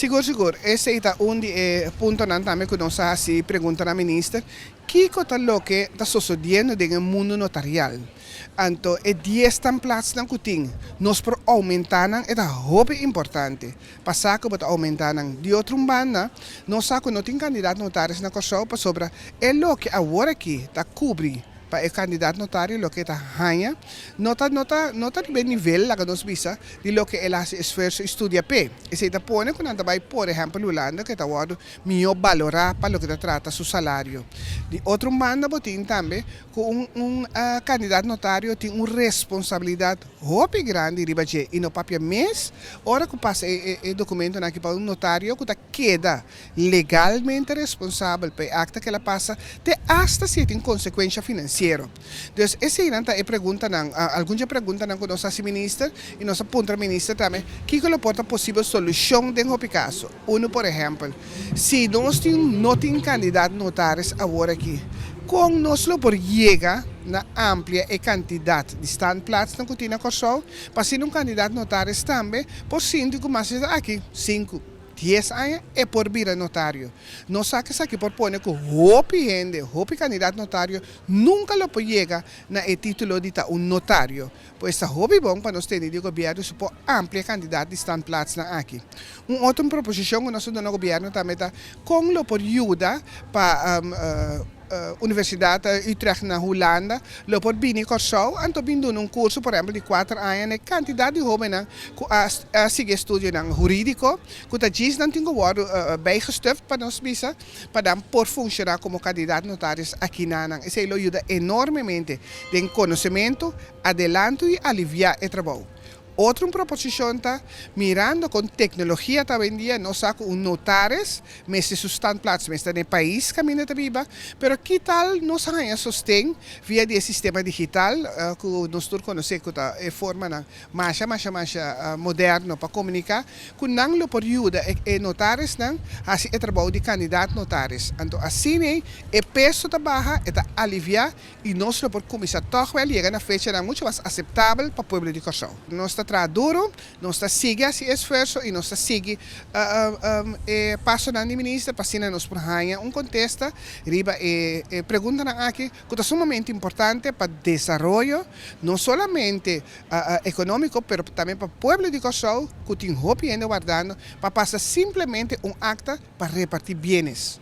Siguro. Esse é um ponto na também que nós se pergunta na ministra, que kota lo que está sucedendo no mundo notarial. Então, é 10 templates na kuting. Nós por aumentar é da roupa importante. Passar que aumentar de outra banda, nós saco não tem candidato notários na corção para sobre é lo que agora aqui está cobrir para o candidato notário lo que está ganha nota de bem nível lá que nós visa de lo que ele faz esforço estudia p e se está põe quando anda vai por exemplo Holanda que está guardo melhor valorar para lo que está trata seu salário de outro banda botin também com candidato notário tem uma responsabilidade muito grande riba de e no papel mês hora que passa o documento aqui para um notário que está queda legalmente responsável pelo acta que ela passa te hasta se tem consequência financeira. Então, essa é a pergunta, alguns perguntam a nossa ministra e nossa ponta ministra também, que é a possível solução desse caso. Por exemplo, se nós não temos candidatos notários agora aqui, como nós por chegar na ampla quantidade de standplaats na Coutinho Corso, para ser um candidato notário também, por síndico, mas aqui, 5. 10 anos é por vir notário. Não sabe que por pôr que o candidato notário nunca lo pode chegar na título de um notário. Pois está hobby bom para nós termos de governo por amplia candidato de standplaats na aqui. Outra proposição que nós temos no governo também está como lo pode ajudar para Universidade Utrecht na Holanda, lo por bini corso, anto bindo um curso, por exemplo, de 4 anos, né, quantidade de jovens a seguir estudo ng jurídico, que tá diz não tem que bijgestuft para nós bisa, para dar por funcionar como candidato notários aqui na nang. Isso ajuda enormemente em conhecimento, adelanto e aliviar o trabalho. Outra proposição está mirando com tecnologia também dia nós saco notários, mas se standplaats, mas no país caminha também, pero que tal nós ganha sustém via de sistema digital que nós todos conhecemos que é forma mais moderno para comunicar, que não lo por ajuda e notários não assim é trabalho de candidato notários. Então assim é peso da barra é aliviar e nós lo por começar toch wel chegar na fecha não muito mais aceitável para o povo de Corsão. Nós duro, nós está seguindo esse esforço e nós está seguindo passo da ministra para assim nós por ganhar contexto riba pergunta aqui que é sumamente importante para o desenvolvimento não somente econômico, mas também para o povo de Corsão que tem roupa ainda guardando para passar simplesmente acta para repartir bienes.